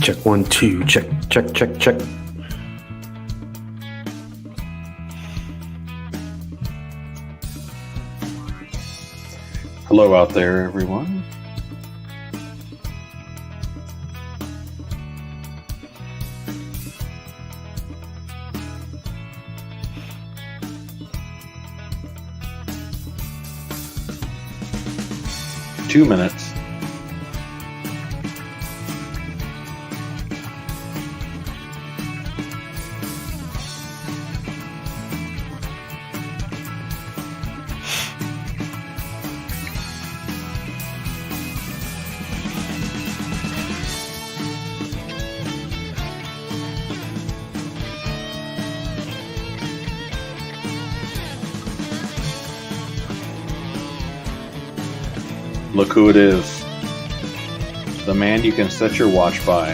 Check 1, 2, check. Hello out there, everyone. Two minutes. Look who it is. The man you can set your watch by.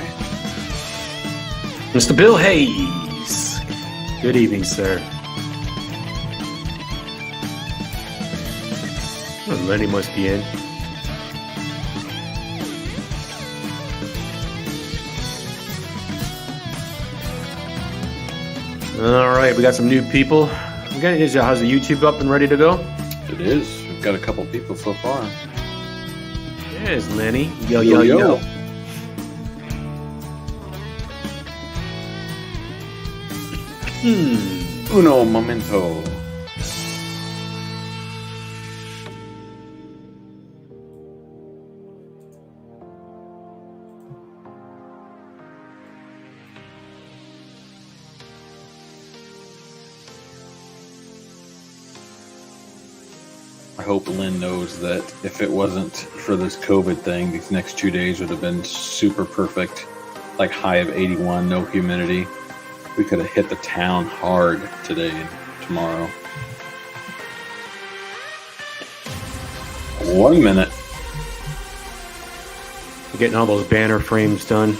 Mr. Bill Hayes. Good evening, sir. Oh, Lenny must be in. All right, we got some new people. How's the YouTube up and ready to go? It is. We've got a couple people so far. There's Lenny. Yo. Uno momento. I hope Lynn knows that if it wasn't for this COVID thing, these next 2 days would have been super perfect. Like high of 81, no humidity. We could have hit the town hard today and tomorrow. 1 minute. We're getting all those banner frames done.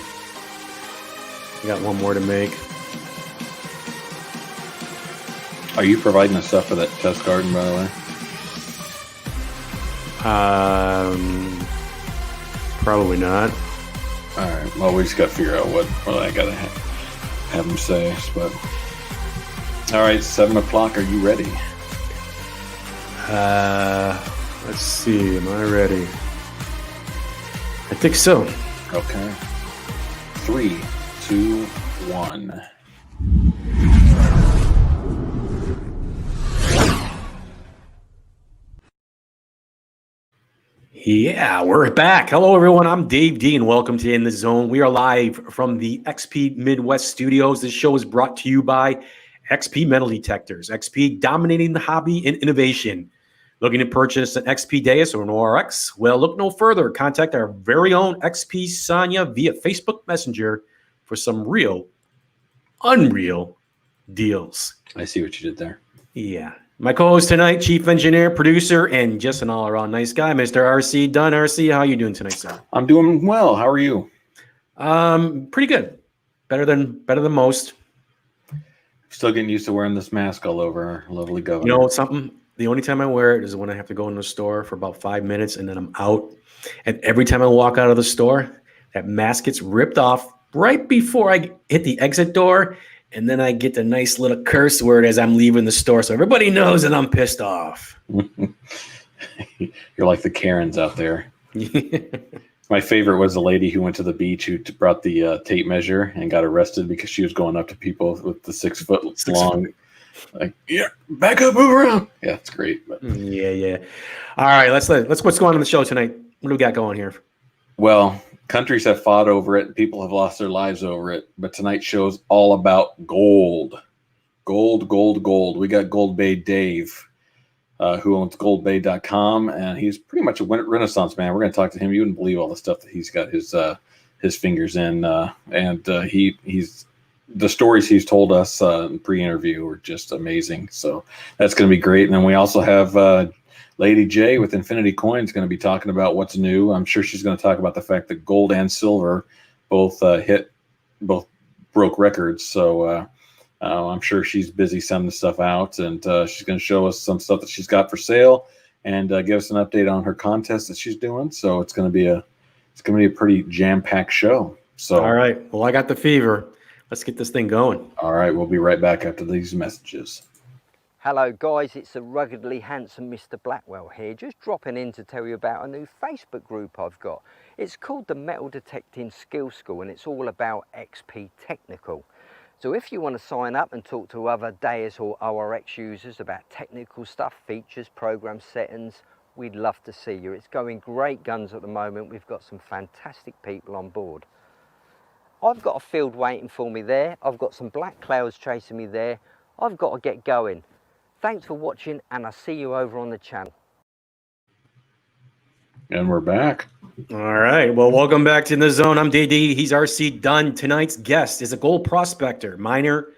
We got one more to make. Are you providing the stuff for that test garden, by the way? Probably not. All right. Well, we just got to figure out what I got to have them say. But all right, 7 o'clock. Are you ready? Let's see. Am I ready? I think so. Okay. 3, 2, 1. Yeah, we're back. Hello, everyone. I'm Dave D, and welcome to In the Zone. We are live from the XP Midwest Studios. This show is brought to you by XP Metal Detectors. XP dominating the hobby in innovation. Looking to purchase an XP Deus or an ORX? Well, look no further. Contact our very own XP Sonia via Facebook Messenger for some real, unreal deals. I see what you did there. Yeah. My co-host tonight, chief engineer, producer, and just an all-around nice guy, Mr. RC Dunn. RC, how are you doing tonight, sir? I'm doing well. How are you? Pretty good. Better than most. Still getting used to wearing this mask all over our lovely governor. You know something? The only time I wear it is when I have to go in the store for about 5 minutes, and then I'm out. And every time I walk out of the store, that mask gets ripped off right before I hit the exit door. And then I get the nice little curse word as I'm leaving the store. So everybody knows that I'm pissed off. You're like the Karens out there. My favorite was the lady who went to the beach who brought the tape measure and got arrested because she was going up to people with the 6 foot long. Like, yeah, back up, move around. Yeah, it's great. But. Yeah. All right, let's what's going on in the show tonight. What do we got going here? Well, countries have fought over it. People have lost their lives over it. But tonight's show's all about gold. Gold. We got Gold Bay Dave, who owns goldbay.com, and he's pretty much a Renaissance man. We're going to talk to him. You wouldn't believe all the stuff that he's got his fingers in. He's the stories he's told us in pre-interview are just amazing. So that's going to be great. And then we also have Lady Jaye with Infinity Coins going to be talking about what's new. I'm sure she's going to talk about the fact that gold and silver both broke records. So I'm sure she's busy sending stuff out, and she's going to show us some stuff that she's got for sale and give us an update on her contest that she's doing. So it's going to be a pretty jam-packed show. So, all right. Well, I got the fever. Let's get this thing going. all right, we'll be right back after these messages. Hello guys, it's the ruggedly handsome Mr. Blackwell here, just dropping in to tell you about a new Facebook group I've got. It's called the Metal Detecting Skill School, and it's all about XP Technical. So if you want to sign up and talk to other DAIS or ORX users about technical stuff, features, program settings, we'd love to see you. It's going great guns at the moment. We've got some fantastic people on board. I've got a field waiting for me there. I've got some black clouds chasing me there. I've got to get going. Thanks for watching, and I'll see you over on the channel. And we're back. All right. Well, welcome back to In the Zone. I'm DD. He's RC Dunn. Tonight's guest is a gold prospector, miner,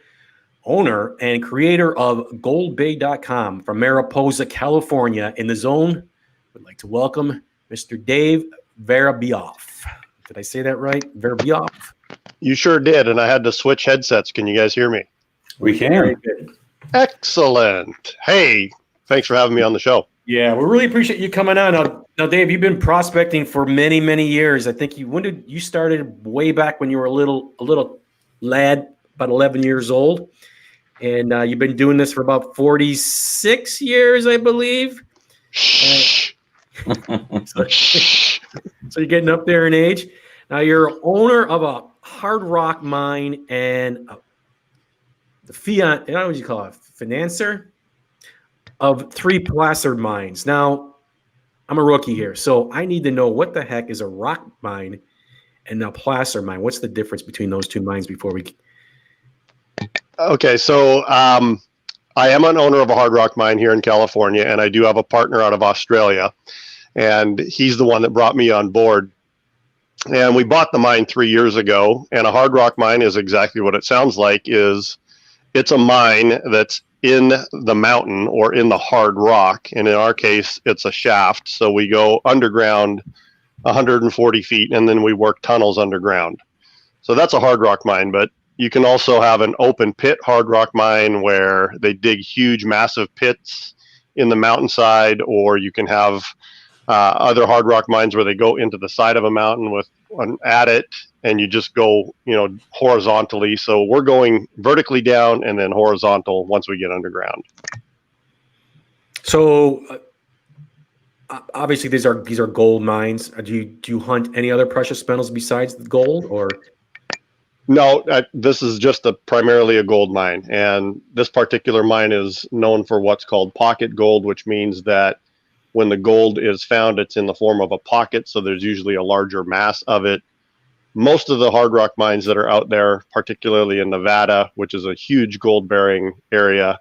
owner, and creator of goldbay.com from Mariposa, California. In the Zone, would like to welcome Mr. Dave Verabioff. Did I say that right? Verabioff? You sure did, and I had to switch headsets. Can you guys hear me? We Very can. good. Excellent. Hey, thanks for having me on the show. Yeah, we really appreciate you coming on. Now, Dave, you've been prospecting for many, many years. I think you started way back when you were a little lad, about 11 years old, and you've been doing this for about 46 years, I believe. Shh. So you're getting up there in age. Now you're owner of a hard rock mine and the fiat, what would you call it? Financer of 3 placer mines. Now, I'm a rookie here, so I need to know what the heck is a rock mine and a placer mine. What's the difference between those 2 mines before we? Okay, so I am an owner of a hard rock mine here in California, and I do have a partner out of Australia, and he's the one that brought me on board. And we bought the mine 3 years ago, and a hard rock mine is exactly what it sounds like. It's a mine that's in the mountain or in the hard rock, and in our case, it's a shaft. So we go underground 140 feet, and then we work tunnels underground. So that's a hard rock mine, but you can also have an open pit hard rock mine where they dig huge, massive pits in the mountainside, or you can have other hard rock mines where they go into the side of a mountain with an adit, and you just go, horizontally. So we're going vertically down and then horizontal once we get underground. So obviously these are gold mines. Do you hunt any other precious metals besides the gold, or? No, this is just primarily a gold mine, and this particular mine is known for what's called pocket gold, which means that when the gold is found, it's in the form of a pocket, so there's usually a larger mass of it. Most of the hard rock mines that are out there, particularly in Nevada, which is a huge gold-bearing area,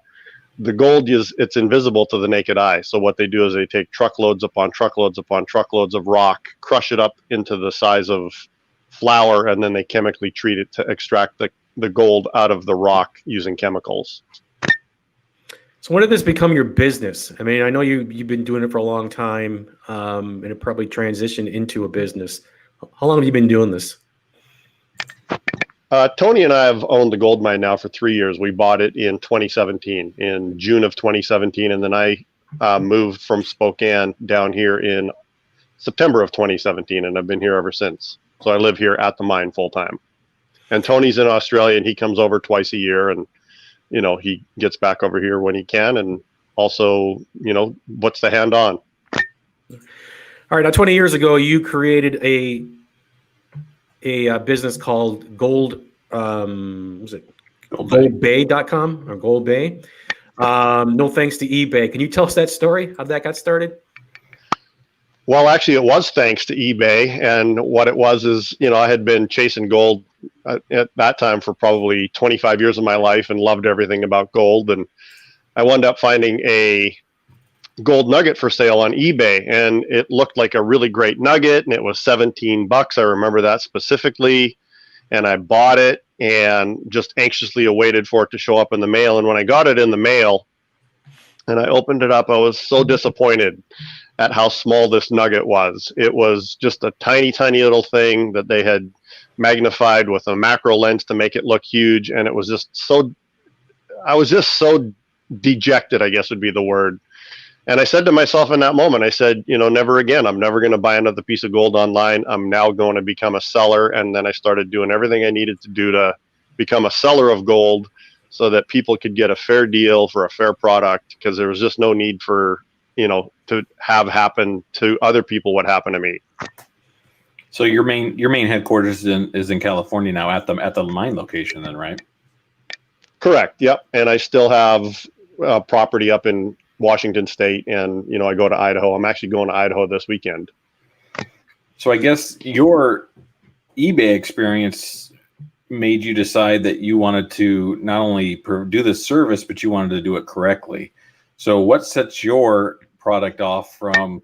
the gold it's invisible to the naked eye. So what they do is they take truckloads upon truckloads upon truckloads of rock, crush it up into the size of flour, and then they chemically treat it to extract the gold out of the rock using chemicals. So when did this become your business? I mean, I know you've been doing it for a long time, and it probably transitioned into a business. How long have you been doing this? Tony and I have owned the gold mine now for 3 years. We bought it in 2017, in June of 2017, and then I moved from Spokane down here in September of 2017, and I've been here ever since. So I live here at the mine full time. And Tony's in Australia, and he comes over twice a year, and he gets back over here when he can, and also, puts the hand on. All right. Now, 20 years ago, you created a business called Goldbay.com or Gold Bay? No thanks to eBay. Can you tell us that story? How that got started? Well, actually, it was thanks to eBay, and what it was is, I had been chasing gold at that time for probably 25 years of my life and loved everything about gold, and I wound up finding a gold nugget for sale on eBay, and it looked like a really great nugget, and it was $17. I remember that specifically, and I bought it and just anxiously awaited for it to show up in the mail. And when I got it in the mail and I opened it up, I was so disappointed at how small this nugget was. It was just a tiny, tiny little thing that they had magnified with a macro lens to make it look huge, and it was just so, I was just so dejected, I guess would be the word. And I said to myself in that moment, I said, never again. I'm never going to buy another piece of gold online. I'm now going to become a seller. And then I started doing everything I needed to do to become a seller of gold so that people could get a fair deal for a fair product, because there was just no need for, to have happen to other people what happened to me. So your main headquarters is in California now at the mine location then, right? Correct. Yep. And I still have property up in Washington State, and I go to Idaho. I'm actually going to Idaho this weekend. So I guess your eBay experience made you decide that you wanted to not only do this service, but you wanted to do it correctly. So what sets your product off from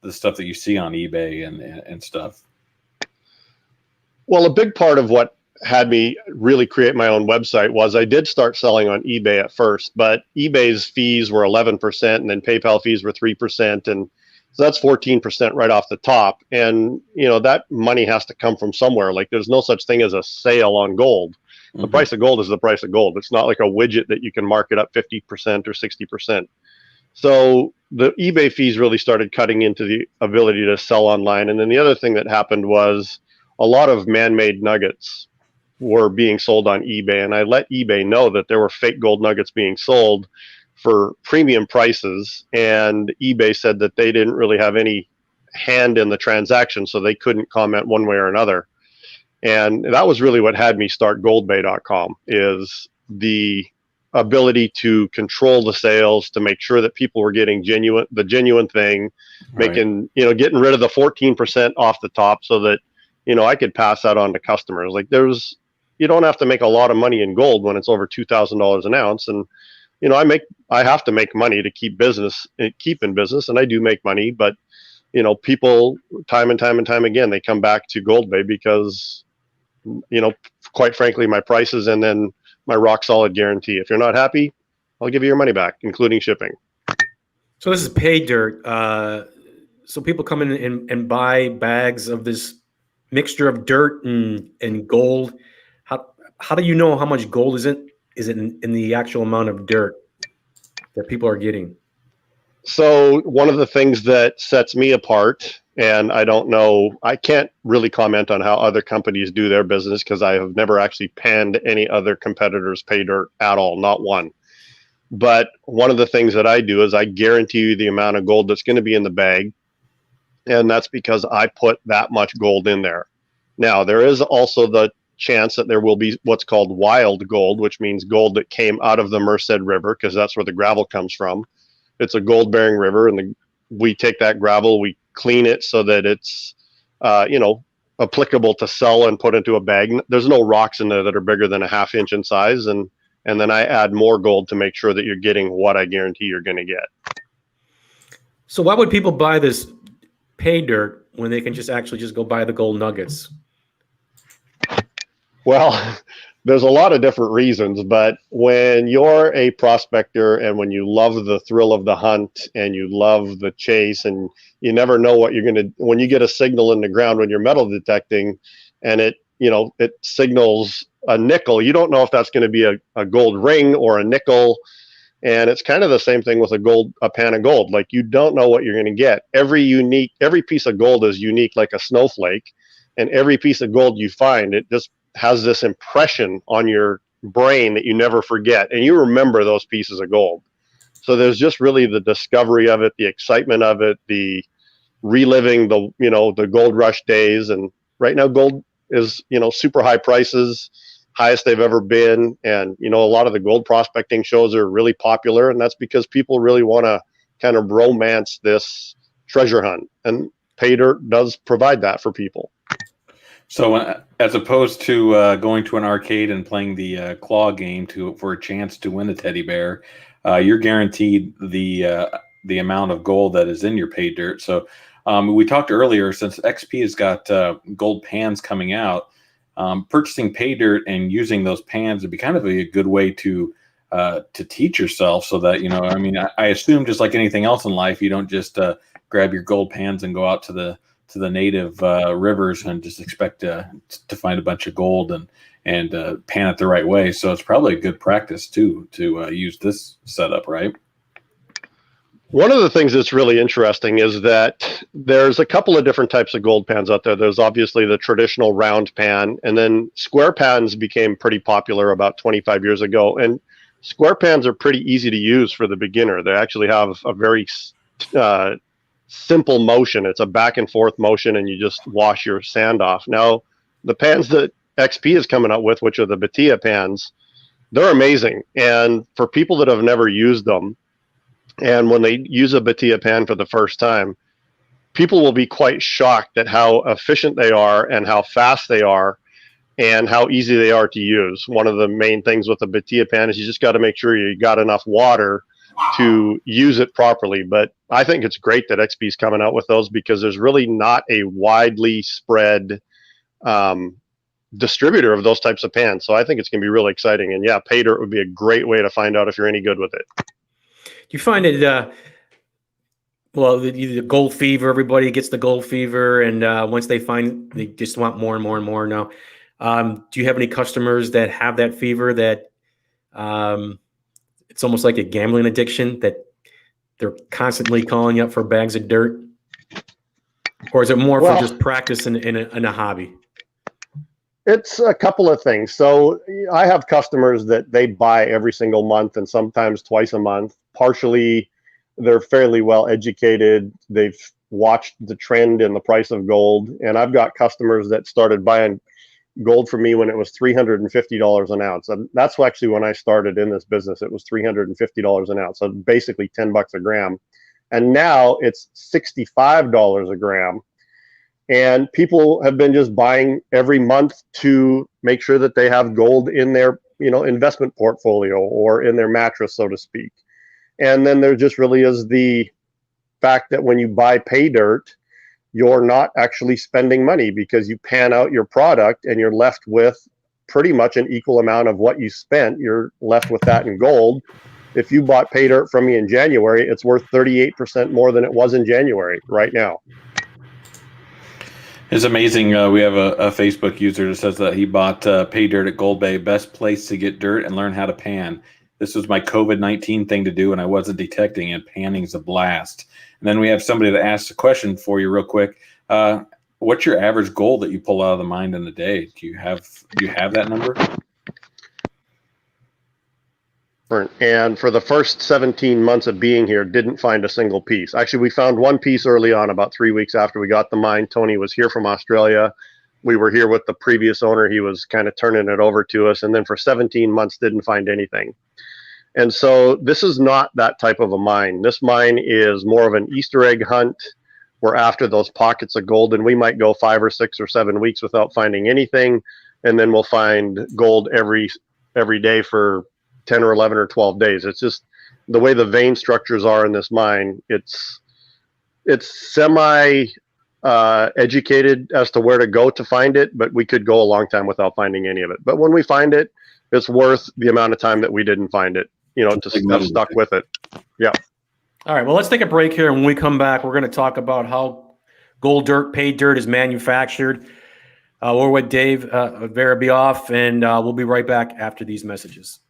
the stuff that you see on eBay and stuff? Well, a big part of what had me really create my own website was I did start selling on eBay at first, but eBay's fees were 11%, and then PayPal fees were 3%. And so that's 14% right off the top. And, that money has to come from somewhere. Like, there's no such thing as a sale on gold. The Mm-hmm. price of gold is the price of gold. It's not like a widget that you can mark it up 50% or 60%. So the eBay fees really started cutting into the ability to sell online. And then the other thing that happened was a lot of man-made nuggets were being sold on eBay, and I let eBay know that there were fake gold nuggets being sold for premium prices, and eBay said that they didn't really have any hand in the transaction, so they couldn't comment one way or another. And that was really what had me start goldbay.com, is the ability to control the sales, to make sure that people were getting the genuine thing, making, getting rid of the 14% off the top so that, I could pass that on to customers. Like, you don't have to make a lot of money in gold when it's over $2,000 an ounce. And, I have to make money to keep in business, and I do make money, but, people time and time again, they come back to Gold Bay because, quite frankly, my prices and then my rock solid guarantee. If you're not happy, I'll give you your money back, including shipping. So this is pay dirt. So people come in and buy bags of this mixture of dirt and gold. How do you know how much gold is in the actual amount of dirt that people are getting? So one of the things that sets me apart, and I can't really comment on how other companies do their business because I have never actually panned any other competitors' pay dirt at all, not one. But one of the things that I do is I guarantee you the amount of gold that's going to be in the bag. And that's because I put that much gold in there. Now, there is also the chance that there will be what's called wild gold, which means gold that came out of the Merced River, because that's where the gravel comes from. It's a gold-bearing river, and we take that gravel, we clean it so that it's, applicable to sell and put into a bag. There's no rocks in there that are bigger than a ½ inch in size, and then I add more gold to make sure that you're getting what I guarantee you're going to get. So why would people buy this pay dirt when they can just go buy the gold nuggets? Well, there's a lot of different reasons, but when you're a prospector and when you love the thrill of the hunt and you love the chase, and you never know what when you get a signal in the ground when you're metal detecting and it signals a nickel, you don't know if that's going to be a gold ring or a nickel. And it's kind of the same thing with a pan of gold. Like, you don't know what you're going to get. Every piece of gold is unique, like a snowflake, and every piece of gold you find, it just has this impression on your brain that you never forget, and you remember those pieces of gold. So there's just really the discovery of it, the excitement of it, the reliving the gold rush days. And right now gold is, super high prices, highest they've ever been. And, a lot of the gold prospecting shows are really popular, and that's because people really want to kind of romance this treasure hunt, and pay dirt does provide that for people. So as opposed to going to an arcade and playing the claw game for a chance to win a teddy bear, you're guaranteed the amount of gold that is in your pay dirt. So we talked earlier, since XP has got gold pans coming out, purchasing pay dirt and using those pans would be kind of a good way to teach yourself, so that, I assume just like anything else in life, you don't just grab your gold pans and go out to the native rivers and just expect to find a bunch of gold and pan it the right way. So it's probably a good practice too to use this setup, right? One of the things that's really interesting is that there's a couple of different types of gold pans out there. There's obviously the traditional round pan, and then square pans became pretty popular about 25 years ago. And square pans are pretty easy to use for the beginner. They actually have a very simple motion. It's a back and forth motion, and you just wash your sand off. Now, the pans that XP is coming out with, which are the Batea pans, they're amazing. And for people that have never used them, and when they use a Batea pan for the first time, people will be quite shocked at how efficient they are and how fast they are and how easy they are to use. One of the main things with a Batea pan is you just got to make sure you got enough water to use it properly. But I think it's great that XP is coming out with those, because there's really not a widely spread distributor of those types of pans. So I think it's going to be really exciting. And yeah, pay dirt would be a great way to find out if you're any good with it. You find it, well, the gold fever, everybody gets the gold fever. And once they just want more and more and more now. Do you have any customers that have that fever that it's almost like a gambling addiction, that they're constantly calling you up for bags of dirt? Or is it more for just practice in a hobby? It's a couple of things. So I have customers that they buy every single month and sometimes twice a month. Partially, they're fairly well educated. They've watched the trend in the price of gold. And I've got customers that started buying gold from me when it was $350 an ounce. And that's actually when I started in this business. It was $350 an ounce. So basically $10 a gram. And now it's $65 a gram. And people have been just buying every month to make sure that they have gold in their, investment portfolio or in their mattress, so to speak. And then there just really is the fact that when you buy pay dirt, you're not actually spending money, because you pan out your product and you're left with pretty much an equal amount of what you spent. You're left with that in gold. If you bought pay dirt from me in January, it's worth 38% more than it was in January right now. It's amazing. We have a Facebook user that says that he bought pay dirt at Gold Bay, best place to get dirt and learn how to pan. This was my COVID-19 thing to do, and I wasn't detecting it. Panning's a blast. And then we have somebody that asked a question for you real quick. What's your average gold that you pull out of the mine in a day? Do you have that number? And for the first 17 months of being here, didn't find a single piece. Actually, we found one piece early on, about 3 weeks after we got the mine. Tony was here from Australia. We were here with the previous owner. He was kind of turning it over to us. And then for 17 months, didn't find anything. And so this is not that type of a mine. This mine is more of an Easter egg hunt. We're after those pockets of gold, and we might go 5 or 6 or 7 weeks without finding anything. And then we'll find gold every day for 10 or 11 or 12 days. It's just the way the vein structures are in this mine. It's semi educated as to where to go to find it, but we could go a long time without finding any of it. But when we find it, it's worth the amount of time that we didn't find it, to have stuck with it. Yeah. All right. Well, let's take a break here. And when we come back, we're going to talk about how gold dirt, paid dirt is manufactured. We're with Dave Watermann, and we'll be right back after these messages.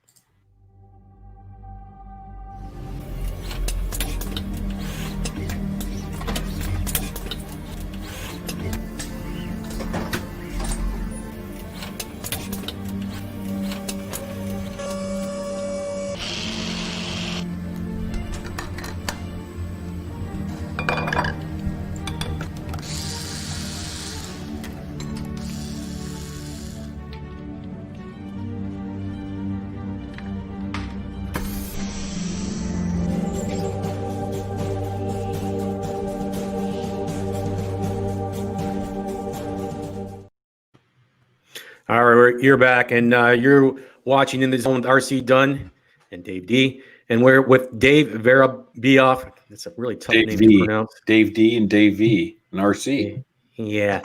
All right, you're back, and you're watching In the Zone with RC Dunn and Dave D. And we're with Dave Watermann. That's a really tough Dave name V. to pronounce. Dave D and Dave V and RC. Yeah.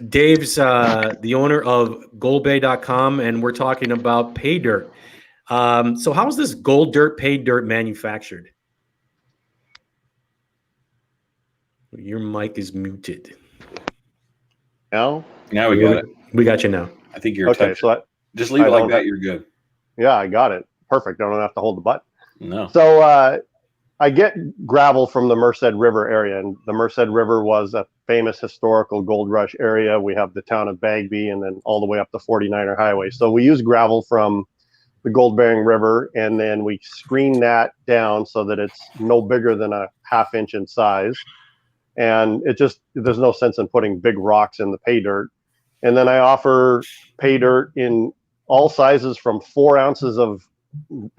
Dave's the owner of goldbay.com, and we're talking about pay dirt. So how is this gold dirt, paid dirt manufactured? Your mic is muted. Now? Now we got it. We got you now. I think you're okay. So just leave it like that. You're good. Yeah, I got it. Perfect. I don't have to hold the button. No. So I get gravel from the Merced River area, and the Merced River was a famous historical gold rush area. We have the town of Bagby and then all the way up the 49er highway. So we use gravel from the gold bearing river, and then we screen that down so that it's no bigger than a 1/2 inch in size. And there's no sense in putting big rocks in the pay dirt. And then I offer pay dirt in all sizes from 4 ounces of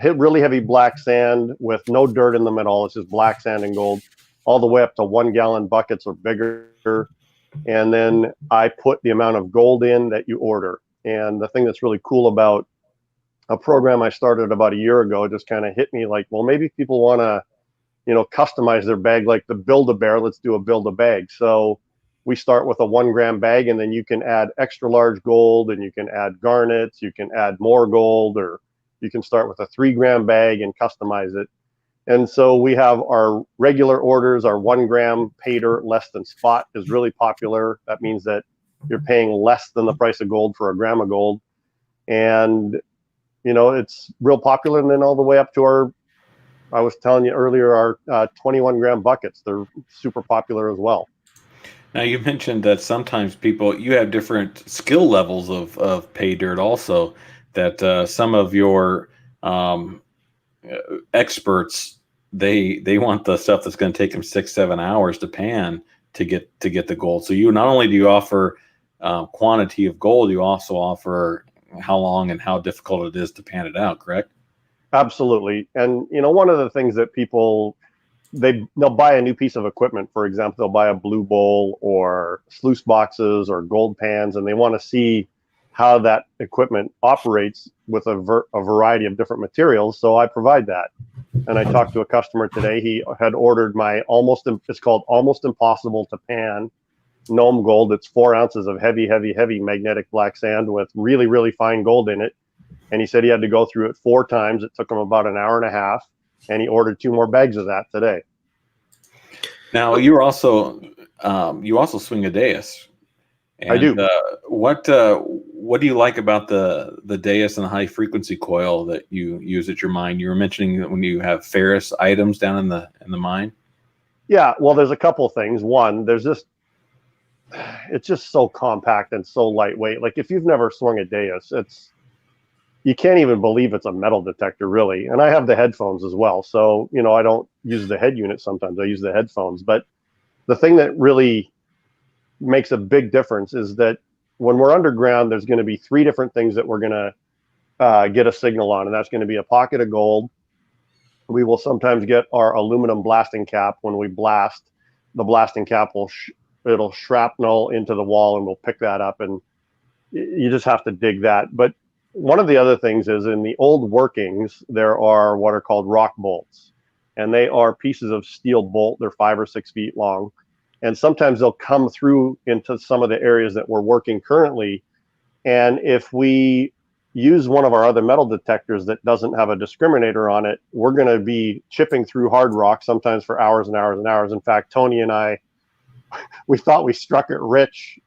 really heavy black sand with no dirt in them at all. It's just black sand and gold, all the way up to 1 gallon buckets or bigger. And then I put the amount of gold in that you order. And the thing that's really cool about a program I started about a year ago, it just kind of hit me like, well, maybe people want to, customize their bag like the Build-A-Bear. Let's do a Build-A-Bag. So we start with a 1 gram bag, and then you can add extra large gold, and you can add garnets, you can add more gold, or you can start with a 3 gram bag and customize it. And so we have our regular orders, our 1 gram pay dirt less than spot is really popular. That means that you're paying less than the price of gold for a gram of gold. And, it's real popular. And then all the way up to I was telling you earlier, our 21 gram buckets, they're super popular as well. Now, you mentioned that sometimes you have different skill levels of pay dirt also, that some of your experts, they want the stuff that's going to take them 6-7 hours to pan to get the gold. So you not only do you offer quantity of gold, you also offer how long and how difficult it is to pan it out, correct? Absolutely. And, one of the things that people, they'll buy a new piece of equipment. For example, they'll buy a blue bowl or sluice boxes or gold pans, and they want to see how that equipment operates with a variety of different materials. So I provide that. And I talked to a customer today. He had ordered it's called Almost Impossible to Pan Gnome Gold. It's 4 ounces of heavy magnetic black sand with really, really fine gold in it. And he said he had to go through it 4 times. It took him about an hour and a half, and he ordered 2 more bags of that today. Now, you also swing a dais. And, I do. What do you like about the dais and the high frequency coil that you use at your mine? You were mentioning that when you have ferrous items down in the mine. Yeah, well, there's a couple of things. One, it's just so compact and so lightweight. Like if you've never swung a dais, you can't even believe it's a metal detector, really. And I have the headphones as well. So, I don't use the head unit sometimes. I use the headphones. But the thing that really makes a big difference is that when we're underground, there's going to be 3 different things that we're going to get a signal on. And that's going to be a pocket of gold. We will sometimes get our aluminum blasting cap. When we blast, the blasting cap it'll shrapnel into the wall, and we'll pick that up. And you just have to dig that. But one of the other things is in the old workings, there are what are called rock bolts, and they are pieces of steel bolt. They're 5 or 6 feet long. And sometimes they'll come through into some of the areas that we're working currently. And if we use one of our other metal detectors that doesn't have a discriminator on it, we're going to be chipping through hard rock sometimes for hours and hours and hours. In fact, Tony and I, we thought we struck it rich.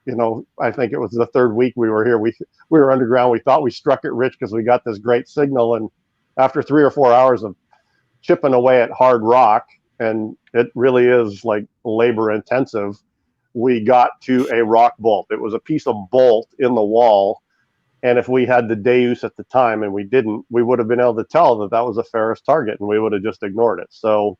I think it was the 3rd week we were here. We were underground. We thought we struck it rich because we got this great signal. And after 3 or 4 hours of chipping away at hard rock, and it really is like labor intensive, we got to a rock bolt. It was a piece of bolt in the wall. And if we had the Deus at the time, and we didn't, we would have been able to tell that that was a ferrous target, and we would have just ignored it. So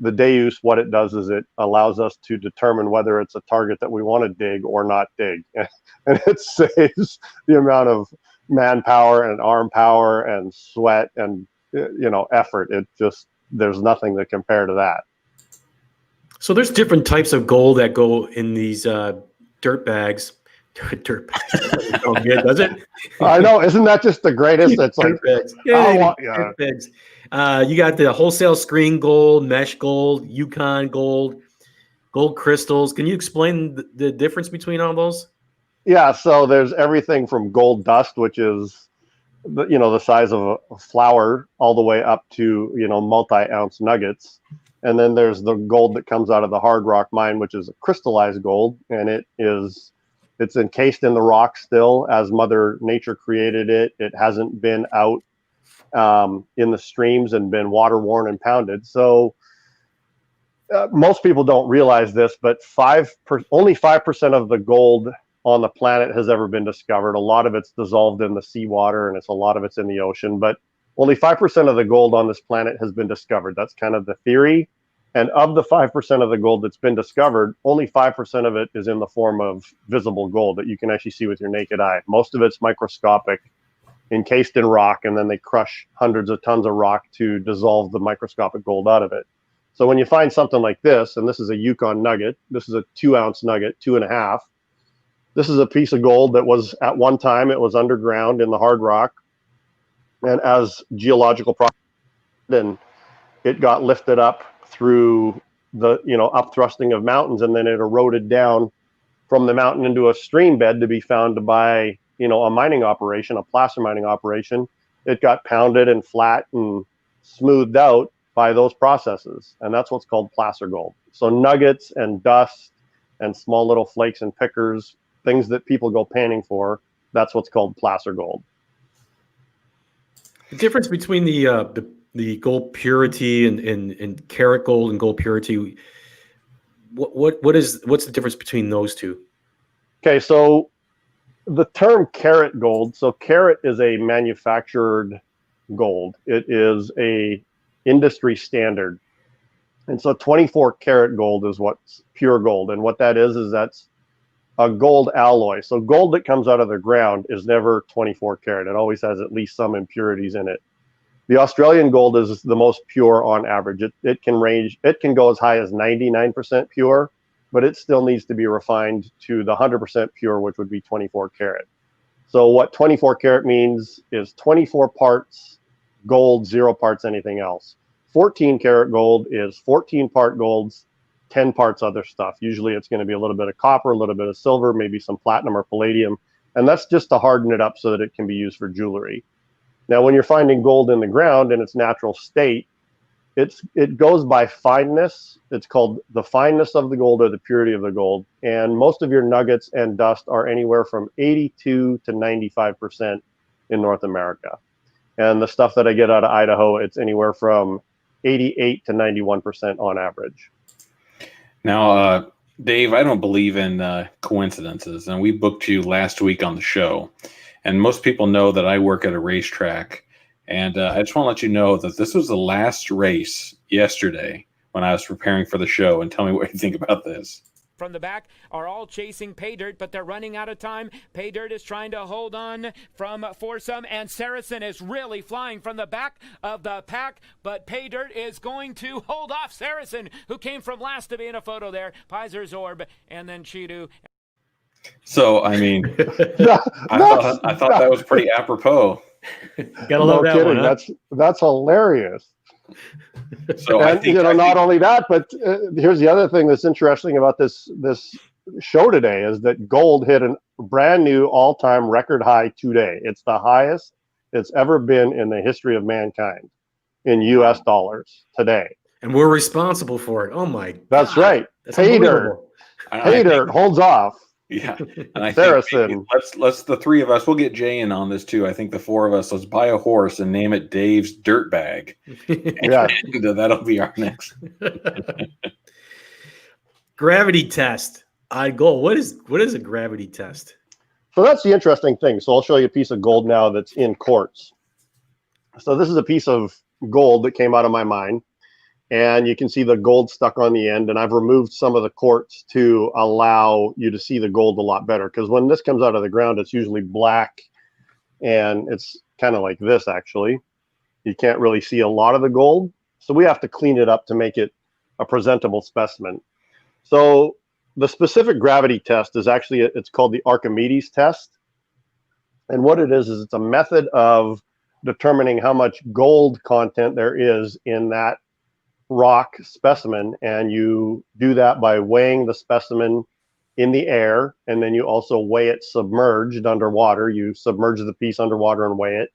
the Deus, what it does is it allows us to determine whether it's a target that we want to dig or not dig. And it saves the amount of manpower and arm power and sweat and, effort. There's nothing to compare to that. So there's different types of gold that go in these dirt bags. Dirt bags. Oh, good, does it? I know. Isn't that just the greatest? It's like, dirt bags. Dirt bags. You got the wholesale screen gold, mesh gold, Yukon gold, gold crystals. Can you explain the difference between all those? Yeah. So there's everything from gold dust, which is, the size of a flower, all the way up to, multi-ounce nuggets. And then there's the gold that comes out of the hard rock mine, which is a crystallized gold. And it's encased in the rock still as Mother Nature created it. It hasn't been out in the streams and been water worn and pounded. So most people don't realize this, but only 5% of the gold on the planet has ever been discovered. A lot of it's dissolved in the seawater, and a lot of it's in the ocean, but only 5% of the gold on this planet has been discovered. That's kind of the theory. And of the 5% of the gold that's been discovered, only 5% of it is in the form of visible gold that you can actually see with your naked eye. Most of it's microscopic, encased in rock, and then they crush hundreds of tons of rock to dissolve the microscopic gold out of it. So when you find something like this, and this is a Yukon nugget, this is a 2-ounce nugget, 2.5. This is a piece of gold that was at one time, it was underground in the hard rock. And as geological process, then it got lifted up through the, upthrusting of mountains, and then it eroded down from the mountain into a stream bed to be found by, a mining operation, a placer mining operation. It got pounded and flat and smoothed out by those processes. And that's what's called placer gold. So nuggets and dust and small little flakes and pickers, things that people go panning for, that's what's called placer gold. The difference between the gold purity and carat gold and gold purity, what's the difference between those two? Okay, so the term carat gold, so carat is a manufactured gold. It is a industry standard. And so 24 karat gold is what's pure gold. And what that is that's a gold alloy. So gold that comes out of the ground is never 24 karat. It always has at least some impurities in it. The Australian gold is the most pure on average. It can go as high as 99% pure, but it still needs to be refined to the 100% pure, which would be 24 karat. So what 24 karat means is 24 parts gold, 0 parts anything else. 14 karat gold is 14 part golds, 10 parts other stuff. Usually it's going to be a little bit of copper, a little bit of silver, maybe some platinum or palladium. And that's just to harden it up so that it can be used for jewelry. Now, when you're finding gold in the ground in its natural state, it goes by fineness. It's called the fineness of the gold or the purity of the gold. And most of your nuggets and dust are anywhere from 82 to 95% in North America. And the stuff that I get out of Idaho, it's anywhere from 88 to 91% on average. Now, Dave, I don't believe in coincidences, and we booked you last week on the show. And most people know that I work at a racetrack. And I just want to let you know that this was the last race yesterday when I was preparing for the show. And tell me what you think about this. From the back are all chasing Pay Dirt, but they're running out of time. Pay Dirt is trying to hold on from Foursome, and Saracen is really flying from the back of the pack, but Pay Dirt is going to hold off Saracen, who came from last to be in a photo there. Pizer Zorb, and then Chidu. So, I mean, I thought that was pretty apropos. Gotta love that kidding. one. Huh? That's hilarious. So and, not only that, but here's the other thing that's interesting about this show today is that gold hit a brand new all-time record high today. It's the highest it's ever been in the history of mankind in U.S. dollars today. And we're responsible for it. Oh my God. That's right. Pay Dirt holds off. Yeah, and I Saracen. think let's the three of us, we'll get Jay in on this too. I think the four of us, let's buy a horse and name it Dave's Dirt Bag. Yeah, and that'll be our next gravity test. Gold. What is a gravity test? So that's the interesting thing. So I'll show you a piece of gold now that's in quartz. So this is a piece of gold that came out of my mine. And you can see the gold stuck on the end, and I've removed some of the quartz to allow you to see the gold a lot better. Because when this comes out of the ground, it's usually black, and it's kind of like this, actually. You can't really see a lot of the gold, so we have to clean it up to make it a presentable specimen. So the specific gravity test is actually, it's called the Archimedes Test. And what it is it's a method of determining how much gold content there is in that rock specimen, and you do that by weighing the specimen in the air, and then you also weigh it submerged underwater. You submerge the piece underwater and weigh it,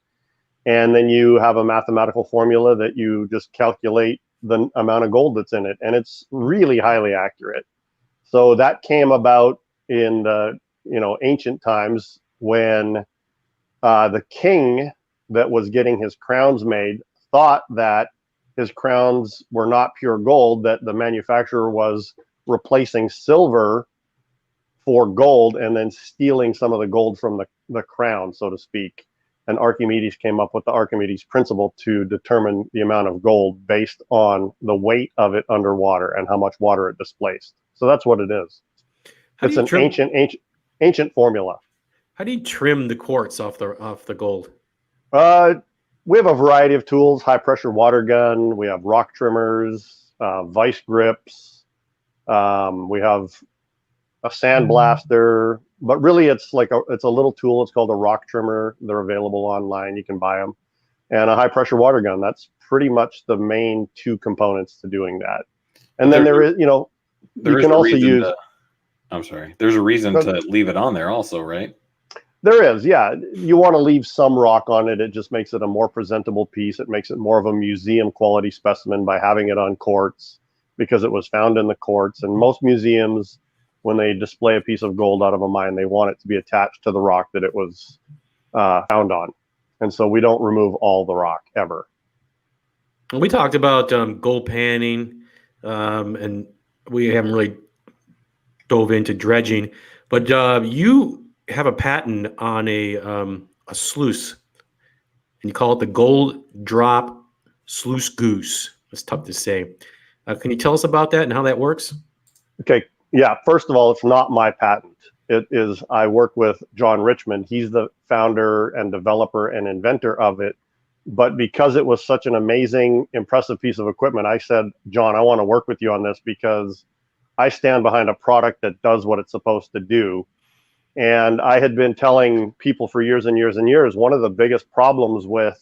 and then you have a mathematical formula that you just calculate the amount of gold that's in it, and it's really highly accurate. So that came about in the ancient times when the king that was getting his crowns made thought that his crowns were not pure gold, that the manufacturer was replacing silver for gold and then stealing some of the gold from the crown, so to speak. And Archimedes came up with the Archimedes principle to determine the amount of gold based on the weight of it underwater and how much water it displaced. So that's what it is. It's an ancient formula. How do you trim the quartz off the gold? We have a variety of tools: high pressure water gun. We have rock trimmers, vice grips. We have a sandblaster, but really it's a little tool. It's called a rock trimmer. They're available online. You can buy them. And a high pressure water gun. That's pretty much the main two components to doing that. And then there is, you can also use. I'm sorry. There's a reason to leave it on there also, right? There is, yeah. You want to leave some rock on it. It just makes it a more presentable piece. It makes it more of a museum quality specimen by having it on quartz, because it was found in the quartz. And most museums, when they display a piece of gold out of a mine, they want it to be attached to the rock that it was found on. And so we don't remove all the rock ever. We talked about gold panning, and we haven't really dove into dredging, but you have a patent on a sluice, and you call it the Gold Drop Sluice Goose. It's tough to say. Can you tell us about that and how that works? Okay. Yeah. First of all, it's not my patent. It is, I work with John Richmond. He's the founder and developer and inventor of it. But because it was such an amazing, impressive piece of equipment, I said, John, I want to work with you on this because I stand behind a product that does what it's supposed to do. And I had been telling people for years and years and years, one of the biggest problems with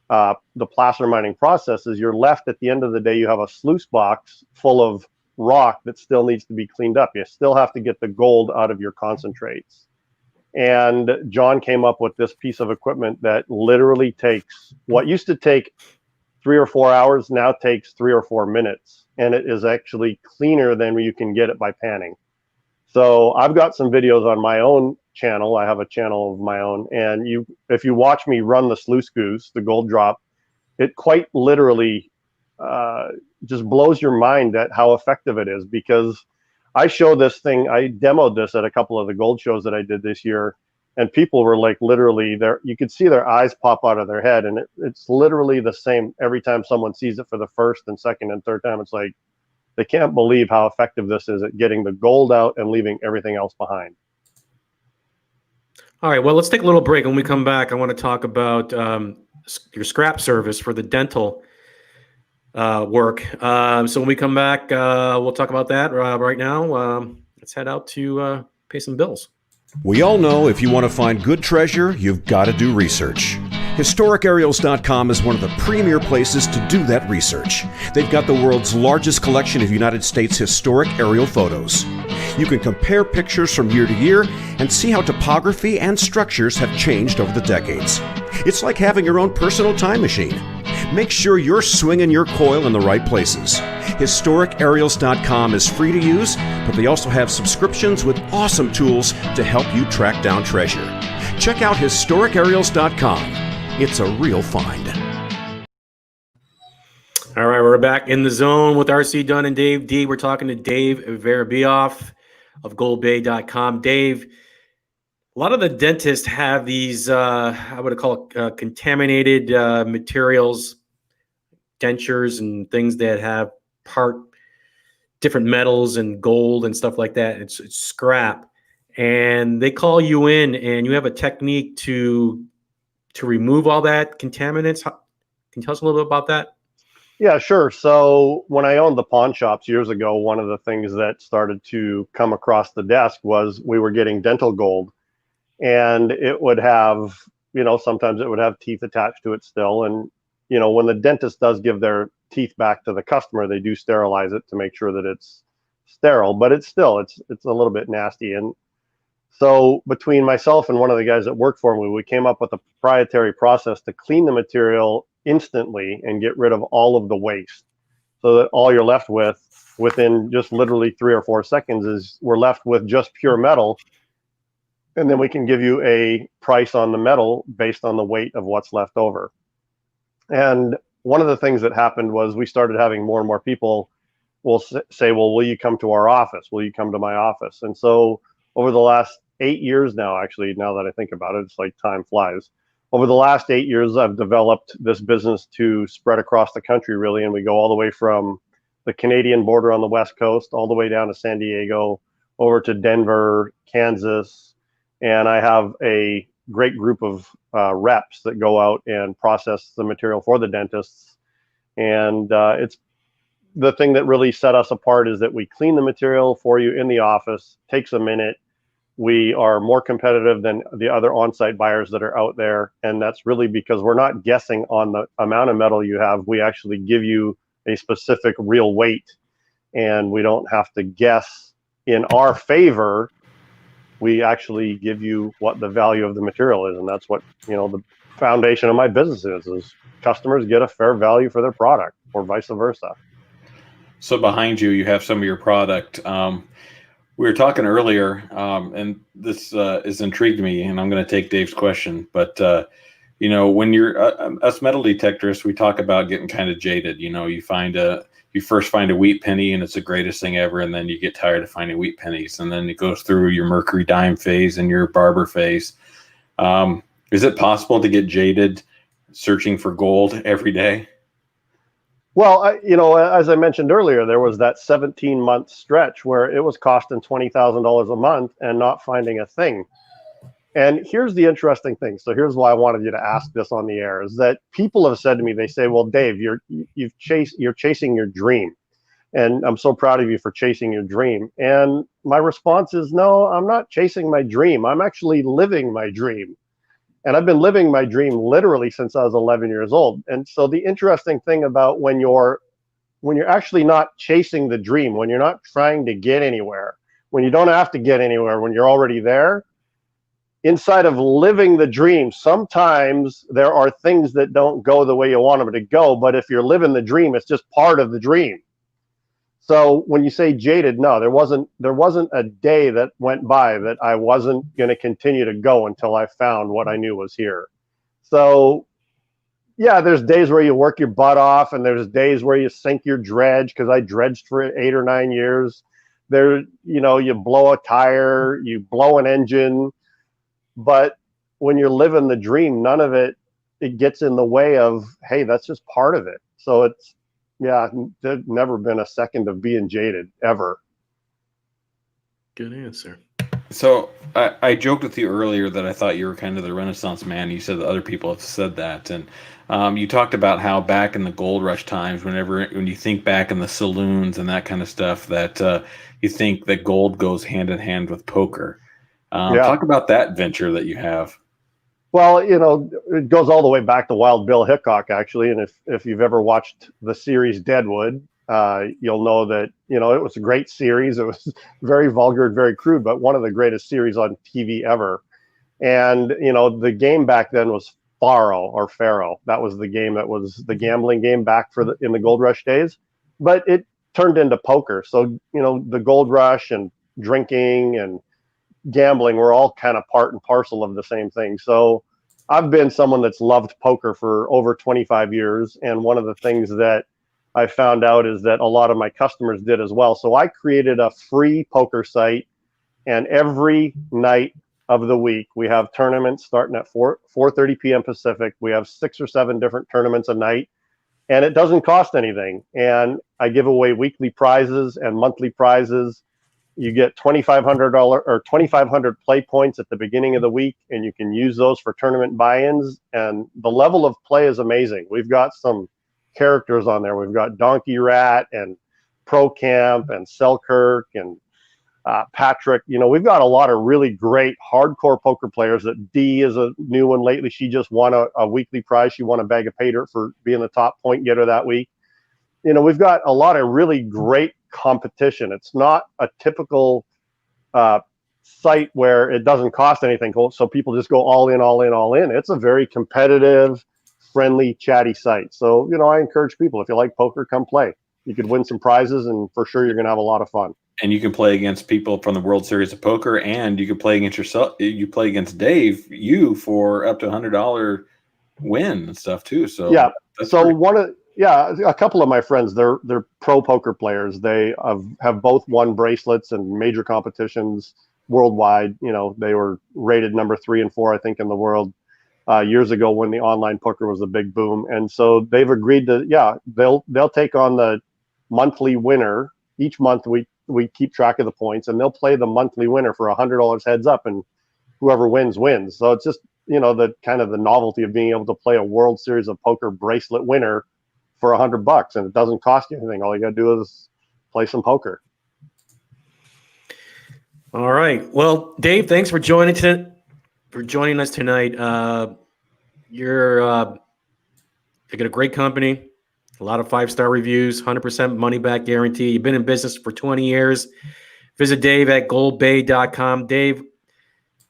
the placer mining process is you're left at the end of the day, you have a sluice box full of rock that still needs to be cleaned up. You still have to get the gold out of your concentrates. And John came up with this piece of equipment that literally takes what used to take 3 or 4 hours, now takes 3 or 4 minutes. And it is actually cleaner than you can get it by panning. So I've got some videos on my own channel. I have a channel of my own. And if you watch me run the Sluice Goose, the gold drop, it quite literally just blows your mind at how effective it is, because I show this thing, I demoed this at a couple of the gold shows that I did this year, and people were like literally there, you could see their eyes pop out of their head, and it's literally the same every time someone sees it for the first and second and third time. It's like they can't believe how effective this is at getting the gold out and leaving everything else behind. All right, well, let's take a little break. When we come back, I want to talk about your scrap service for the dental work. So when we come back, we'll talk about that. Right now, let's head out to pay some bills. We all know if you want to find good treasure, you've got to do research. HistoricAerials.com is one of the premier places to do that research. They've got the world's largest collection of United States historic aerial photos. You can compare pictures from year to year and see how topography and structures have changed over the decades. It's like having your own personal time machine. Make sure you're swinging your coil in the right places. HistoricAerials.com is free to use, but they also have subscriptions with awesome tools to help you track down treasure. Check out HistoricAerials.com. It's a real find. All right, we're back in the zone with RC Dunn and Dave D. We're talking to Dave Verabioff of goldbay.com. Dave, a lot of the dentists have these, I would call it contaminated materials, dentures and things that have different metals and gold and stuff like that. It's scrap. And they call you in and you have a technique to remove all that contaminants. Can you tell us a little bit about that? Yeah, sure. So when I owned the pawn shops years ago, one of the things that started to come across the desk was we were getting dental gold, and it would have, sometimes it would have teeth attached to it still. And, when the dentist does give their teeth back to the customer, they do sterilize it to make sure that it's sterile, but it's still, it's a little bit nasty. And so between myself and one of the guys that worked for me, we came up with a proprietary process to clean the material instantly and get rid of all of the waste, so that all you're left with within just literally 3 or 4 seconds is we're left with just pure metal. And then we can give you a price on the metal based on the weight of what's left over. And one of the things that happened was we started having more and more people will say, well, will you come to our office? Will you come to my office? And so over the last 8 years now, actually, now that I think about it, it's like time flies. Over the last 8 years, I've developed this business to spread across the country, really. And we go all the way from the Canadian border on the West Coast, all the way down to San Diego, over to Denver, Kansas. And I have a great group of reps that go out and process the material for the dentists. And it's the thing that really set us apart is that we clean the material for you in the office, takes a minute. We are more competitive than the other on-site buyers that are out there. And that's really because we're not guessing on the amount of metal you have. We actually give you a specific real weight, and we don't have to guess in our favor. We actually give you what the value of the material is. And that's what, the foundation of my business is customers get a fair value for their product, or vice versa. So behind you, you have some of your product. We were talking earlier, and this has intrigued me, and I'm going to take Dave's question. But, when you're us metal detectorists, we talk about getting kind of jaded. You first find a wheat penny, and it's the greatest thing ever, and then you get tired of finding wheat pennies, and then it goes through your mercury dime phase and your barber phase. Is it possible to get jaded searching for gold every day? Well, as I mentioned earlier, there was that 17-month stretch where it was costing $20,000 a month and not finding a thing. And here's the interesting thing. So here's why I wanted you to ask this on the air, is that people have said to me, they say, well, Dave, you're chasing your dream. And I'm so proud of you for chasing your dream. And my response is, no, I'm not chasing my dream. I'm actually living my dream. And I've been living my dream literally since I was 11 years old. And so the interesting thing about when you're actually not chasing the dream, when you're not trying to get anywhere, when you don't have to get anywhere, when you're already there, inside of living the dream, sometimes there are things that don't go the way you want them to go. But if you're living the dream, it's just part of the dream. So when you say jaded, no, there wasn't a day that went by that I wasn't going to continue to go until I found what I knew was here. So yeah, there's days where you work your butt off, and there's days where you sink your dredge, because I dredged for 8 or 9 years. There, you blow a tire, you blow an engine, but when you're living the dream, none of it gets in the way of, hey, that's just part of it. So it's, yeah, there's never been a second of being jaded, ever. Good answer. So I joked with you earlier that I thought you were kind of the Renaissance man. You said that other people have said that. And you talked about how back in the gold rush times, when you think back in the saloons and that kind of stuff, that you think that gold goes hand in hand with poker. Talk about that venture that you have. Well, it goes all the way back to Wild Bill Hickok, actually. And if you've ever watched the series Deadwood, you'll know that, it was a great series. It was very vulgar, very crude, but one of the greatest series on TV ever. And, the game back then was Faro. That was the game that was the gambling game back in the Gold Rush days. But it turned into poker. So, the Gold Rush and drinking and gambling were all kind of part and parcel of the same thing. So I've been someone that's loved poker for over 25 years. And one of the things that I found out is that a lot of my customers did as well. So I created a free poker site, and every night of the week we have tournaments starting at 4:30 p.m. Pacific. We have 6 or 7 different tournaments a night, and it doesn't cost anything. And I give away weekly prizes and monthly prizes. You get $2,500 or 2,500 play points at the beginning of the week, and you can use those for tournament buy-ins. And the level of play is amazing. We've got some characters on there. We've got Donkey Rat and Pro Camp and Selkirk and Patrick. We've got a lot of really great hardcore poker players. That Dee is a new one lately. She just won a weekly prize. She won a bag of pay dirt for being the top point getter that week. We've got a lot of really great competition. It's not a typical site where it doesn't cost anything, so people just go all in. It's a very competitive, friendly, chatty site. So I encourage people, if you like poker, come play. You could win some prizes, and for sure you're going to have a lot of fun. And you can play against people from the World Series of Poker, and you can play against yourself. You play against Dave, for up to $100 win and stuff too. So yeah, a couple of my friends, they're pro poker players. They have both won bracelets and major competitions worldwide. You know, they were rated number 3 and 4, I think, in the world years ago when the online poker was a big boom. And so they've agreed to, they'll take on the monthly winner. Each month we keep track of the points, and they'll play the monthly winner for $100 heads up, and whoever wins. So it's just, you know, the kind of the novelty of being able to play a World Series of Poker bracelet winner for $100, and it doesn't cost you anything. All you got to do is play some poker. All right. Well, Dave, thanks for joining us tonight. You're got a great company, a lot of 5-star reviews, 100% money back guarantee. You've been in business for 20 years. Visit Dave at goldbay.com. Dave,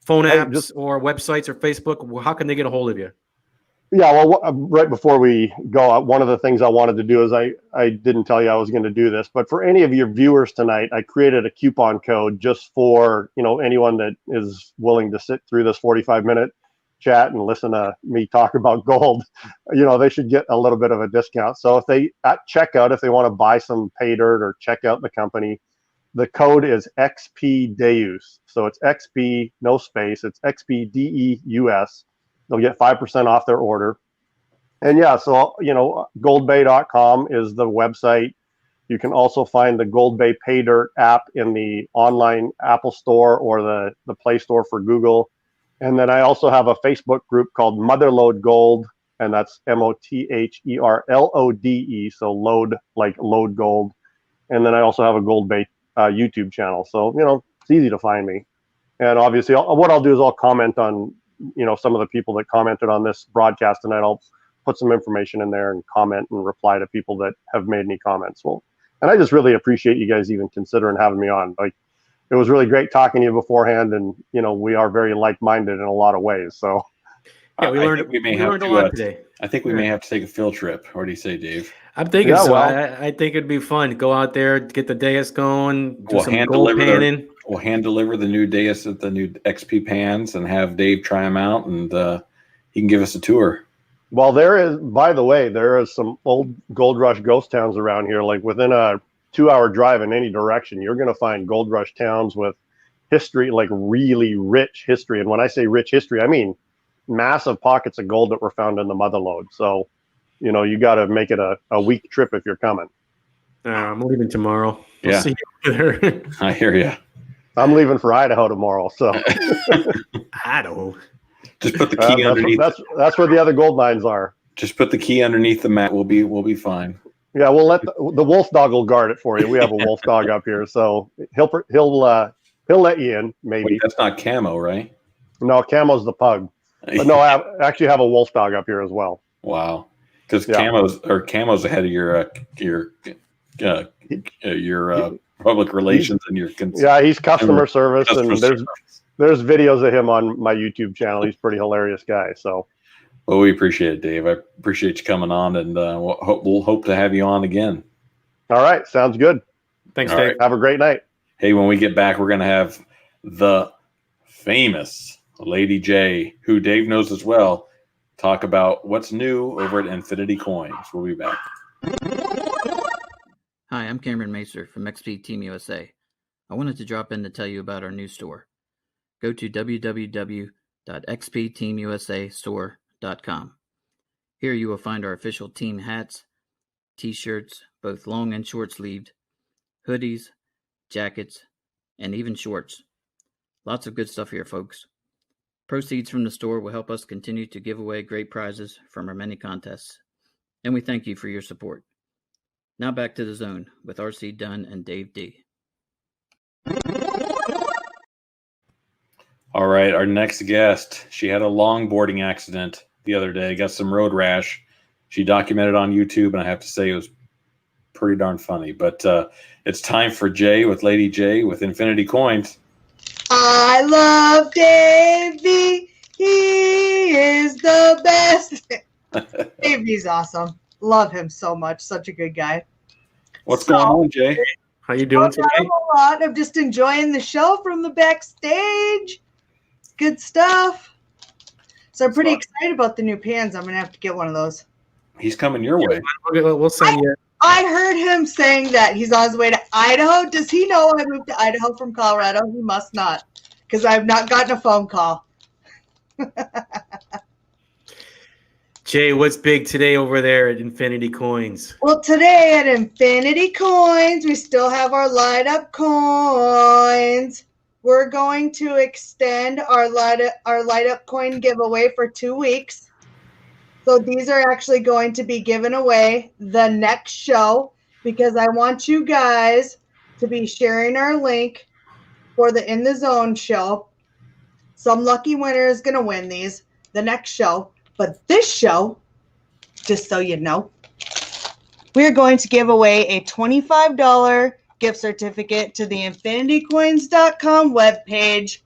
phone apps or websites or Facebook, how can they get a hold of you? Yeah, well, right before we go, one of the things I wanted to do is I didn't tell you I was going to do this, but for any of your viewers tonight, I created a coupon code just for, you know, anyone that is willing to sit through this 45-minute chat and listen to me talk about gold. You know, they should get a little bit of a discount. So if they at checkout, if they want to buy some pay dirt or check out the company, the code is XP Deus. So it's XP, no space. It's XP DEUS. They'll get 5% off their order. And yeah, so, you know, goldbay.com is the website. You can also find the Gold Bay Pay Dirt app in the online Apple Store or the Play Store for Google. And then I also have a Facebook group called Motherlode Gold, and that's MOTHERLODE, so load like load gold. And then I also have a Gold Bay YouTube channel. So, you know, it's easy to find me. And obviously what I'll do is I'll comment on, you know, some of the people that commented on this broadcast tonight. I'll put some information in there and comment and reply to people that have made any comments. Well, and I just really appreciate you guys even considering having me on. Like, it was really great talking to you beforehand, and, you know, we are very like-minded in a lot of ways. So yeah, we learned a lot today. I think we may have to take a field trip. What do you say, Dave? I'm thinking so. Well, I think it'd be fun to go out there, get the dais going, do some gold panning. We'll hand deliver the new dais at the new XP pans and have Dave try them out, and he can give us a tour. Well, by the way, there is some old gold rush ghost towns around here. Like within a 2-hour drive in any direction, you're going to find gold rush towns with history, like really rich history. And when I say rich history, I mean massive pockets of gold that were found in the Motherlode. So, you know, you got to make it a week trip if you're coming. I'm leaving tomorrow. We'll see you there. I hear you. I'm leaving for Idaho tomorrow, so Idaho. Just put the key underneath. That's where the other gold mines are. Just put the key underneath the mat. We'll be fine. Yeah, we'll let the wolf dog will guard it for you. We have a wolf dog up here, so he'll let you in. Maybe. Wait, that's not Camo, right? No, Camo's the pug. But no, I actually have a wolf dog up here as well. Wow, because Camo's ahead of your public relations and your he's customer service, and there's videos of him on my YouTube channel. He's a pretty hilarious guy. So, well, we appreciate it, Dave. I appreciate you coming on, and we'll hope to have you on again. All right, sounds good. Thanks, Dave. Right. Have a great night. Hey, when we get back, we're gonna have the famous Lady Jaye, who Dave knows as well, talk about what's new over at Infinity Coins. We'll be back. Hi, I'm Cameron Macer from XP Team USA. I wanted to drop in to tell you about our new store. Go to www.xpteamusastore.com. Here you will find our official team hats, t-shirts, both long and short sleeved, hoodies, jackets, and even shorts. Lots of good stuff here, folks. Proceeds from the store will help us continue to give away great prizes from our many contests, and we thank you for your support. Now back to the zone with RC Dunn and Dave D. All right, our next guest, she had a longboarding accident the other day, got some road rash. She documented on YouTube, and I have to say it was pretty darn funny. But it's time for Jaye with Lady Jaye with Infinity Coins. I love Davey. He is the best. Davey's awesome. Love him so much. Such a good guy. What's going on, Jaye? How you doing today? A lot. I'm just enjoying the show from the backstage. Good stuff. So I'm pretty excited about the new pans. I'm going to have to get one of those. He's coming your way. We'll send you. I heard him saying that he's on his way to Idaho. Does he know I moved to Idaho from Colorado? He must not, because I've not gotten a phone call. Jay, what's big today over there at Infinity Coins? Well, today at Infinity Coins, we still have our light up coins. We're going to extend our light up coin giveaway for 2 weeks. So these are actually going to be given away the next show, because I want you guys to be sharing our link for the In the Zone show. Some lucky winner is going to win these the next show. But this show, just so you know, we're going to give away a $25 gift certificate to the infinitycoins.com webpage.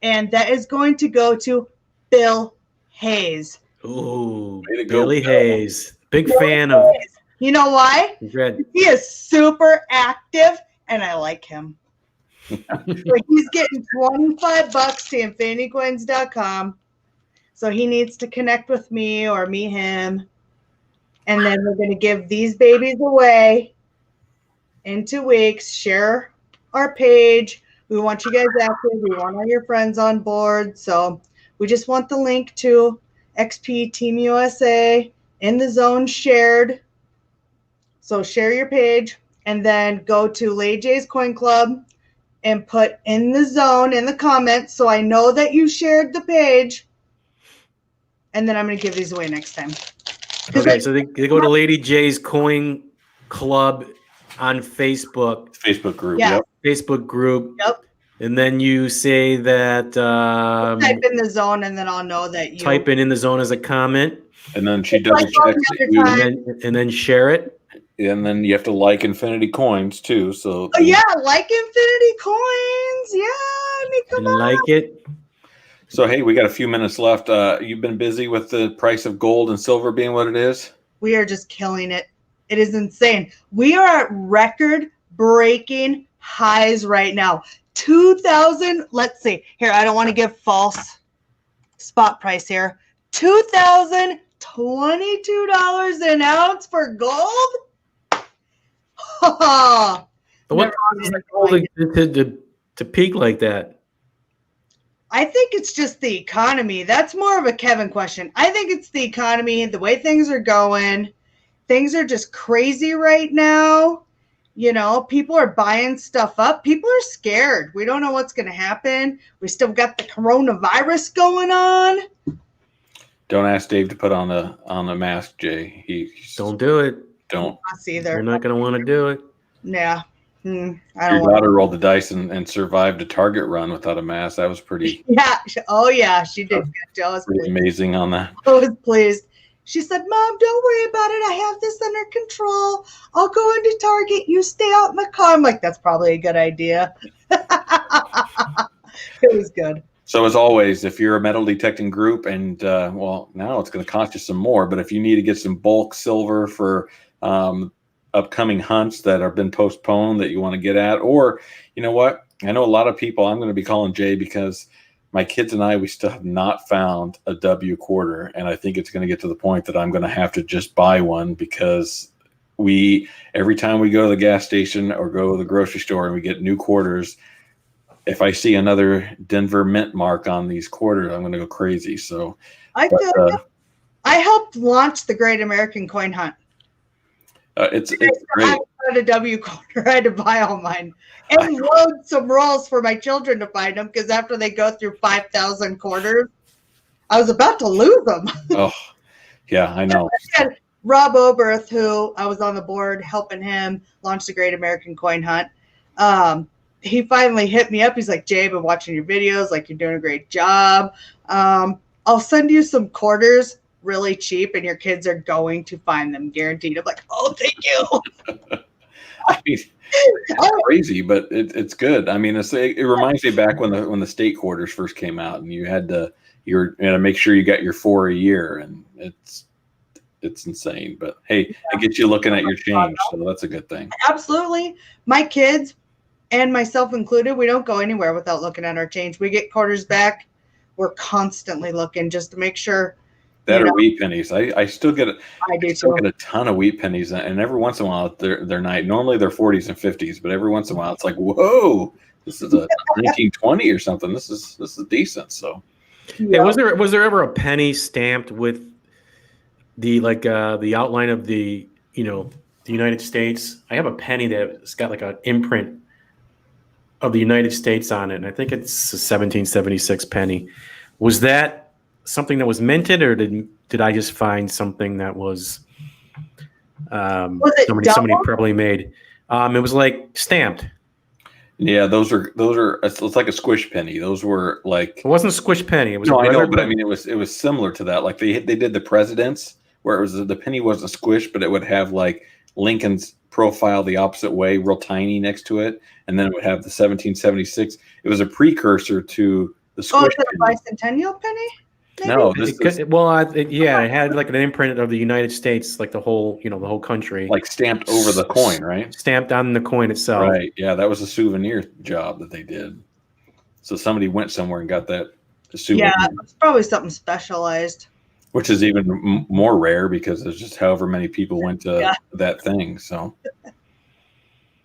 And that is going to go to Bill Hayes. Ooh, Way to go, Billy Bill. Hayes. Big fan of. You know why? Red. He is super active, and I like him. So he's getting $25 to infinitycoins.com. So he needs to connect with me or me him. And then we're going to give these babies away in 2 weeks. Share our page. We want you guys active. We want all your friends on board. So we just want the link to XP Team USA In the Zone shared. So share your page and then go to Lady J's Coin Club and put In the Zone in the comments so I know that you shared the page. And then I'm going to give these away next time. Okay, so they go to Lady J's Coin Club on Facebook. Facebook group. Yeah. Yep. Facebook group. Yep. And then you say that Type In the Zone, and then I'll know that you type In the Zone as a comment, And then she double Like checks every that you, time. and then share it. and then you have to like Infinity Coins too. So Oh yeah, like Infinity Coins. Yeah, I mean, come on. Like it. So hey, we got a few minutes left. You've been busy with the price of gold and silver being what it is. We are just killing it. It is insane. We are at record-breaking highs right now. 2,000. Let's see. Here, I don't want to give false spot price here. $2,022 an ounce for gold. But what Never causes mind. gold to peak like that? I think it's just the economy. That's more of a Kevin question. I think it's the economy, the way things are going. Things are just crazy right now. You know, people are buying stuff up. People are scared. We don't know what's going to happen. We still got the coronavirus going on. Don't ask Dave to put on a mask, Jay. Don't do it. Don't. Us You're either. not going to want to do it. Yeah. I Your don't want daughter rolled the dice and survived a Target run without a mask. That was pretty Yeah. Oh, yeah. She did good. I was pretty amazing on that. pleased. She said, Mom, don't worry about it. I have this under control. I'll go into Target. You stay out in the car. I'm like, that's probably a good idea. It was good. So as always, if you're a metal detecting group and well, now it's going to cost you some more, but if you need to get some bulk silver for upcoming hunts that have been postponed that you want to get at, or you know what? I know a lot of people, I'm going to be calling Jay because my kids and I, we still have not found a W quarter. And I think it's going to get to the point that I'm going to have to just buy one because every time we go to the gas station or go to the grocery store and we get new quarters, if I see another Denver mint mark on these quarters, I'm going to go crazy. So I helped launch the Great American Coin Hunt. it's I great. had a W quarter. I had to buy all mine and load some rolls for my children to find them because after they go through 5,000 quarters, I was about to lose them. Oh, yeah, I know. Rob Oberth, who I was on the board helping him launch the Great American Coin Hunt, he finally hit me up. He's like, Jay, I've been watching your videos. Like, you're doing a great job. I'll send you some quarters really cheap, and your kids are going to find them guaranteed. I'm like, oh, thank you. I mean, it's crazy, but it's good. I mean, it reminds me back when the state quarters first came out, and you had to make sure you got your 4 a year, and it's insane. But hey, it gets you looking at your change, so that's a good thing. Absolutely. My kids and myself included, we don't go anywhere without looking at our change. We get quarters back. We're constantly looking just to make sure That You are know? wheat pennies. I still get it. I do Still too. get a ton of wheat pennies, and every once in a while they're nice. Normally they're 40s and 50s, but every once in a while it's like, whoa, this is a 1920 or something. This is decent. So Hey, was there ever a penny stamped with the the outline of the the United States? I have a penny that's got like an imprint of the United States on it, and I think it's a 1776 penny. Was that something that was minted, or did I just find something that was it somebody double? probably made? It was like stamped. yeah, those are it's like a squish penny. Those were like It wasn't a squish penny. It was no, a I know, regular but I penny. mean it was similar to that. Like they did the presidents where it was the penny wasn't squish, but it would have like Lincoln's profile the opposite way, real tiny next to it, and then it would have the 1776. It was a precursor to the Oh, squish is it a penny. bicentennial penny? Maybe? No, this is Yeah, it had like an imprint of the United States, like the whole country, like stamped over the coin, right? stamped on the coin itself. Right. Yeah, that was a souvenir job that they did. So somebody went somewhere and got that souvenir, Yeah, it's probably something specialized. which is even more rare because there's just however many people went to Yeah. that thing. So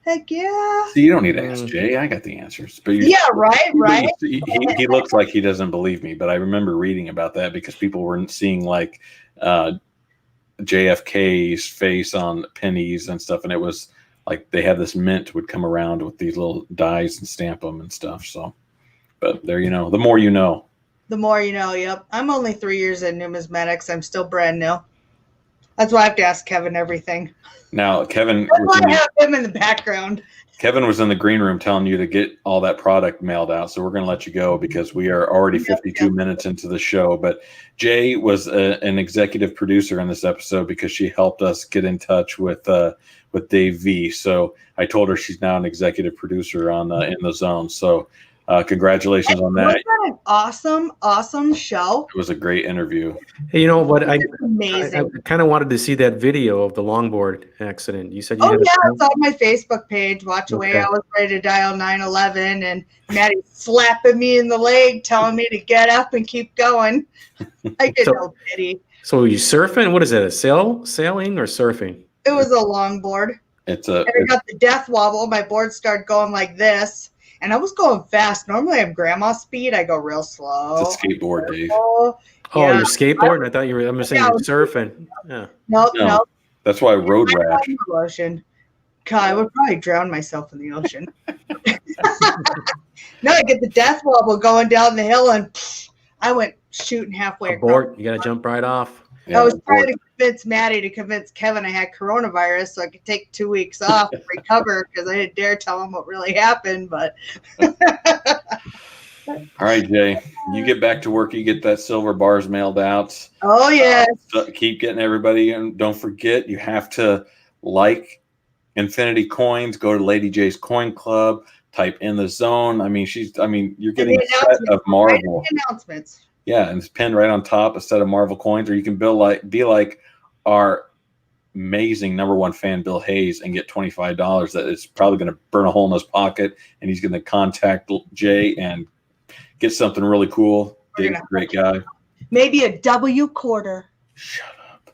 Heck yeah. see, you don't need to ask Jay. I got the answers. But Yeah, right. He looks like he doesn't believe me, but I remember reading about that because people were seeing like JFK's face on pennies and stuff, and it was like they had this mint would come around with these little dies and stamp them and stuff. So, but there, the more you know. The more you know, yep. I'm only 3 years in numismatics. I'm still brand new. That's why I have to ask Kevin everything. Now, Kevin That's why I have him in the background. Kevin was in the green room telling you to get all that product mailed out. So we're going to let you go because we are already 52 minutes into the show. But Jay was an executive producer in this episode because she helped us get in touch with Dave V. So I told her she's now an executive producer on In the Zone. So congratulations on that. Wasn't that an awesome show? It was a great interview. Hey, you know what? I Amazing. kind of wanted to see that video of the longboard accident. You said you Oh, had yeah, it's on my Facebook page. Watch away. Okay. I was ready to dial 911, and Maddie slapping me in the leg, telling me to get up and keep going. I get no pity. So you surfing? What is it? A sailing or surfing? It was a longboard. And I got the death wobble. My board started going like this, and I was going fast. Normally, I'm grandma speed. I go real slow. It's a skateboard, Dave. Oh, yeah. you're skateboarding? I thought you were. I'm saying you're surfing. Yeah. No. That's why road rash. Ocean. God, I would probably drown myself in the ocean. No, I get the death wobble going down the hill, and I went shooting halfway across. Board. You got to jump right off. Yeah, I was trying to convince Maddie to convince Kevin I had coronavirus so I could take 2 weeks off and recover because I didn't dare tell him what really happened. But all right, Jay, you get back to work. You get that silver bars mailed out. oh yeah, Keep getting everybody, and don't forget you have to like Infinity Coins. Go to Lady J's Coin Club. Type In the Zone. I mean, you're getting a set of Marvel. Announcements. Yeah, and it's pinned right on top, a set of Marvel coins, or you can be like our amazing #1 fan, Bill Hayes, and get $25. That is probably going to burn a hole in his pocket, and he's going to contact Jay and get something really cool. Dave's a great guy. Maybe a W quarter. Shut up.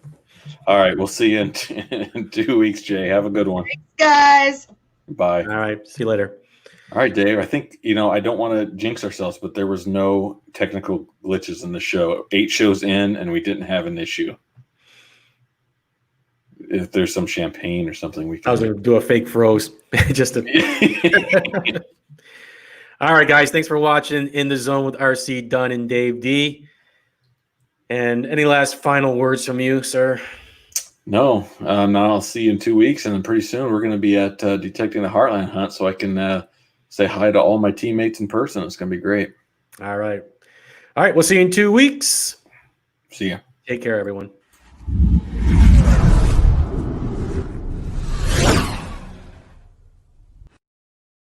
All right, we'll see you in 2 weeks, Jay. Have a good one. Thanks, guys. Bye. All right. See you later. All right, Dave. I think, I don't want to jinx ourselves, but there was no technical glitches in the show. 8 shows in, and we didn't have an issue. If there's some champagne or something, we can. I was going to do a fake froze. Just to. All right, guys. Thanks for watching In the Zone with RC Dunn and Dave D. And any last final words from you, sir? No. Now I'll see you in 2 weeks, and then pretty soon we're going to be at Detecting the Heartland Hunt, so I can say hi to all my teammates in person. It's going to be great. All right. All right. We'll see you in 2 weeks. See ya. Take care, everyone.